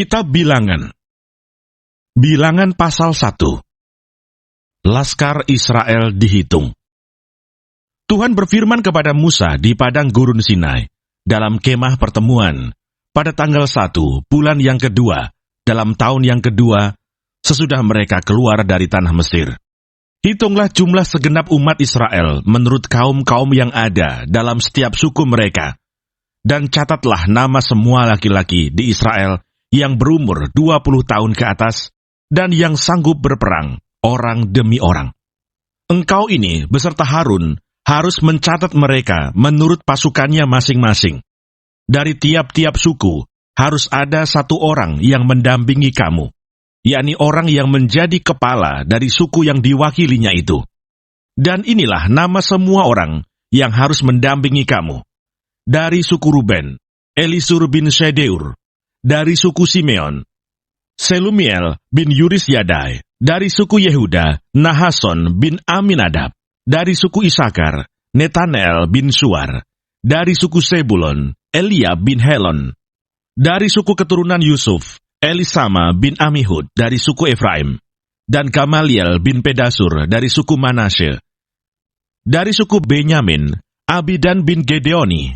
Kitab Bilangan. Bilangan pasal 1. Laskar Israel dihitung. Tuhan berfirman kepada Musa di padang gurun Sinai, dalam kemah pertemuan, pada tanggal 1, bulan yang kedua, dalam tahun yang kedua, sesudah mereka keluar dari tanah Mesir. Hitunglah jumlah segenap umat Israel menurut kaum-kaum yang ada dalam setiap suku mereka, dan catatlah nama semua laki-laki di Israel yang berumur 20 tahun ke atas, dan yang sanggup berperang, orang demi orang. Engkau ini, beserta Harun, harus mencatat mereka menurut pasukannya masing-masing. Dari tiap-tiap suku, harus ada satu orang yang mendampingi kamu, yakni orang yang menjadi kepala dari suku yang diwakilinya itu. Dan inilah nama semua orang yang harus mendampingi kamu. Dari suku Ruben, Elisur bin Shedeur. Dari suku Simeon, Selumiel bin Yuris Yadai. Dari suku Yehuda, Nahason bin Aminadab. Dari suku Isakar, Netanel bin Suar. Dari suku Sebulon, Eliab bin Helon. Dari suku keturunan Yusuf, Elisama bin Amihud dari suku Efraim. Dan Gamaliel bin Pedasur dari suku Manasye. Dari suku Benyamin, Abidan bin Gedeoni.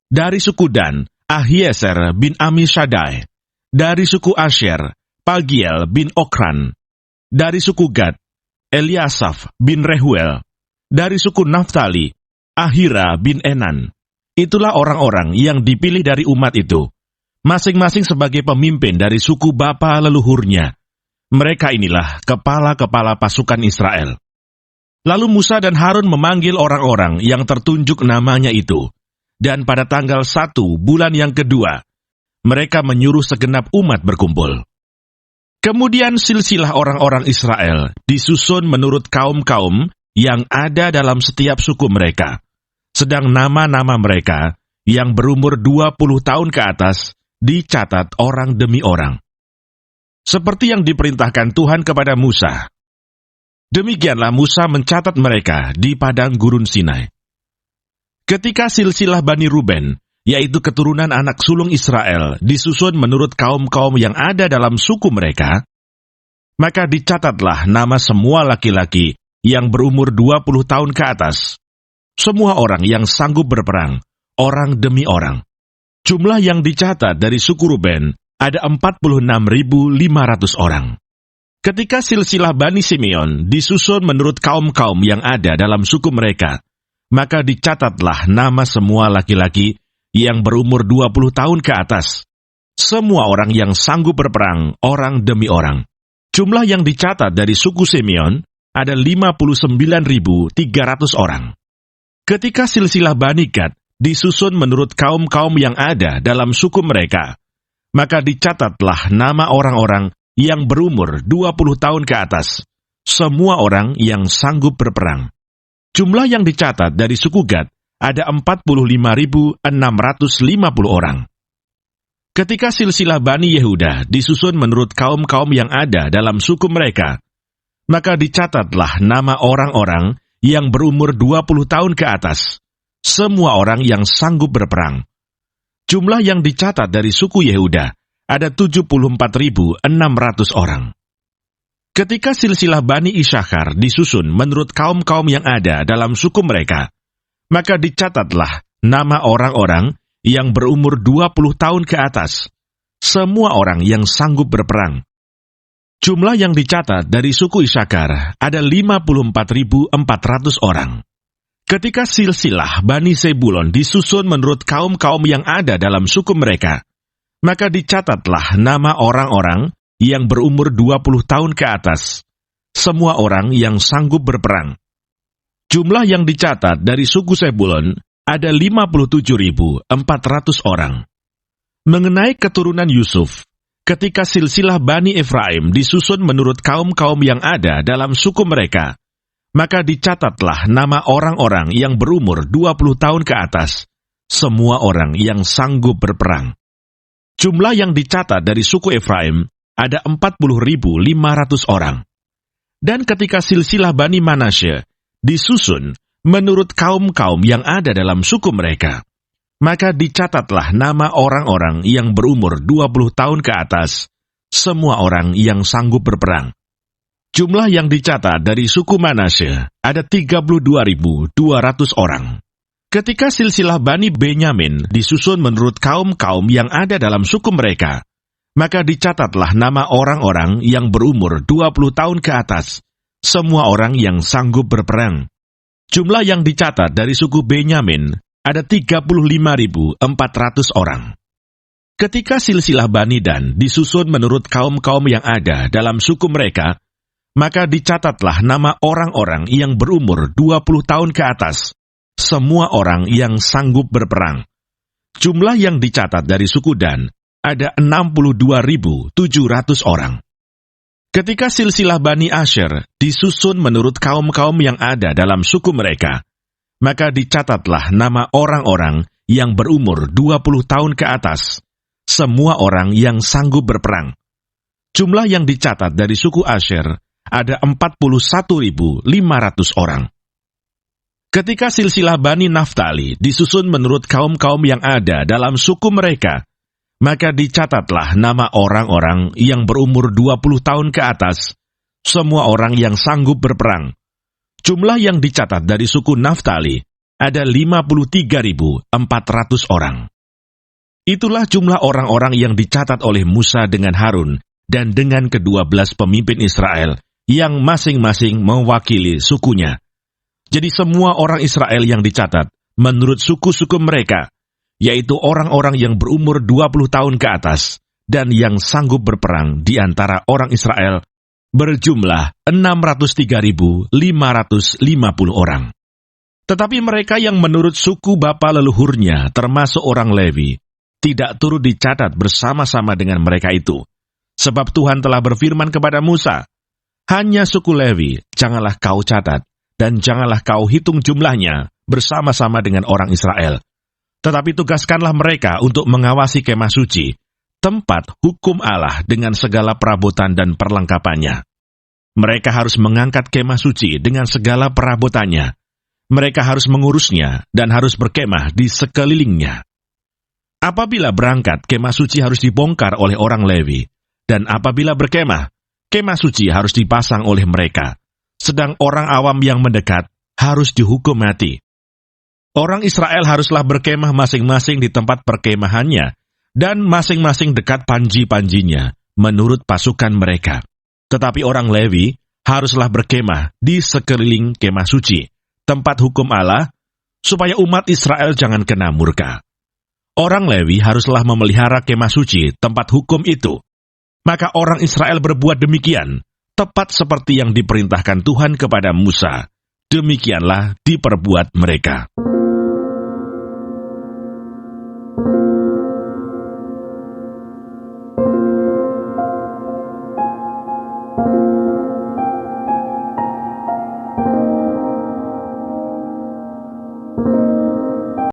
Dari suku Dan, Ahieser bin Amisadai. Dari suku Asher, Pagiel bin Okran. Dari suku Gad, Eliasaf bin Rehuel. Dari suku Naftali, Ahira bin Enan. Itulah orang-orang yang dipilih dari umat itu, masing-masing sebagai pemimpin dari suku bapa leluhurnya. Mereka inilah kepala-kepala pasukan Israel. Lalu Musa dan Harun memanggil orang-orang yang tertunjuk namanya itu. Dan pada tanggal 1 bulan yang kedua, mereka menyuruh segenap umat berkumpul. Kemudian silsilah orang-orang Israel disusun menurut kaum-kaum yang ada dalam setiap suku mereka. Sedang nama-nama mereka yang berumur 20 tahun ke atas dicatat orang demi orang. Seperti yang diperintahkan Tuhan kepada Musa. Demikianlah Musa mencatat mereka di padang gurun Sinai. Ketika silsilah Bani Ruben, yaitu keturunan anak sulung Israel, disusun menurut kaum-kaum yang ada dalam suku mereka, maka dicatatlah nama semua laki-laki yang berumur 20 tahun ke atas, semua orang yang sanggup berperang, orang demi orang. Jumlah yang dicatat dari suku Ruben ada 46.500 orang. Ketika silsilah Bani Simeon disusun menurut kaum-kaum yang ada dalam suku mereka, maka dicatatlah nama semua laki-laki yang berumur 20 tahun ke atas, semua orang yang sanggup berperang, orang demi orang. Jumlah yang dicatat dari suku Simeon ada 59.300 orang. Ketika silsilah Bani Gad disusun menurut kaum-kaum yang ada dalam suku mereka, maka dicatatlah nama orang-orang yang berumur 20 tahun ke atas, semua orang yang sanggup berperang. Jumlah yang dicatat dari suku Gad ada 45.650 orang. Ketika silsilah Bani Yehuda disusun menurut kaum-kaum yang ada dalam suku mereka, maka dicatatlah nama orang-orang yang berumur 20 tahun ke atas, semua orang yang sanggup berperang. Jumlah yang dicatat dari suku Yehuda ada 74.600 orang. Ketika silsilah Bani Isakar disusun menurut kaum-kaum yang ada dalam suku mereka, maka dicatatlah nama orang-orang yang berumur 20 tahun ke atas, semua orang yang sanggup berperang. Jumlah yang dicatat dari suku Isakar ada 54.400 orang. Ketika silsilah Bani Sebulon disusun menurut kaum-kaum yang ada dalam suku mereka, maka dicatatlah nama orang-orang yang berumur 20 tahun ke atas, semua orang yang sanggup berperang. Jumlah yang dicatat dari suku Sebulon ada 57.400 orang. Mengenai keturunan Yusuf, ketika silsilah Bani Efraim disusun menurut kaum-kaum yang ada dalam suku mereka, maka dicatatlah nama orang-orang yang berumur 20 tahun ke atas, semua orang yang sanggup berperang. Jumlah yang dicatat dari suku Efraim ada 40.500 orang. Dan ketika silsilah Bani Manasye disusun menurut kaum-kaum yang ada dalam suku mereka, maka dicatatlah nama orang-orang yang berumur 20 tahun ke atas, semua orang yang sanggup berperang. Jumlah yang dicatat dari suku Manasye ada 32.200 orang. Ketika silsilah Bani Benyamin disusun menurut kaum-kaum yang ada dalam suku mereka, maka dicatatlah nama orang-orang yang berumur 20 tahun ke atas, semua orang yang sanggup berperang. Jumlah yang dicatat dari suku Benyamin ada 35.400 orang. Ketika silsilah Bani Dan disusun menurut kaum-kaum yang ada dalam suku mereka, maka dicatatlah nama orang-orang yang berumur 20 tahun ke atas, semua orang yang sanggup berperang. Jumlah yang dicatat dari suku Dan ada 62.700 orang. Ketika silsilah Bani Asher disusun menurut kaum-kaum yang ada dalam suku mereka, maka dicatatlah nama orang-orang yang berumur 20 tahun ke atas, semua orang yang sanggup berperang. Jumlah yang dicatat dari suku Asher ada 41.500 orang. Ketika silsilah Bani Naftali disusun menurut kaum-kaum yang ada dalam suku mereka, maka dicatatlah nama orang-orang yang berumur 20 tahun ke atas, semua orang yang sanggup berperang. Jumlah yang dicatat dari suku Naftali ada 53.400 orang. Itulah jumlah orang-orang yang dicatat oleh Musa dengan Harun dan dengan ke-12 pemimpin Israel yang masing-masing mewakili sukunya. Jadi semua orang Israel yang dicatat menurut suku-suku mereka, yaitu orang-orang yang berumur 20 tahun ke atas dan yang sanggup berperang di antara orang Israel, berjumlah 603.550 orang. Tetapi mereka yang menurut suku bapa leluhurnya, termasuk orang Lewi, tidak turut dicatat bersama-sama dengan mereka itu. Sebab Tuhan telah berfirman kepada Musa, hanya suku Lewi janganlah kau catat, dan janganlah kau hitung jumlahnya bersama-sama dengan orang Israel. Tetapi tugaskanlah mereka untuk mengawasi kemah suci, tempat hukum Allah dengan segala perabotan dan perlengkapannya. Mereka harus mengangkat kemah suci dengan segala perabotannya. Mereka harus mengurusnya dan harus berkemah di sekelilingnya. Apabila berangkat, kemah suci harus dibongkar oleh orang Lewi, dan apabila berkemah, kemah suci harus dipasang oleh mereka, sedang orang awam yang mendekat harus dihukum mati. Orang Israel haruslah berkemah masing-masing di tempat perkemahannya, dan masing-masing dekat panji-panjinya, menurut pasukan mereka. Tetapi orang Lewi haruslah berkemah di sekeliling kemah suci, tempat hukum Allah, supaya umat Israel jangan kena murka. Orang Lewi haruslah memelihara kemah suci, tempat hukum itu. Maka orang Israel berbuat demikian, tepat seperti yang diperintahkan Tuhan kepada Musa. Demikianlah diperbuat mereka.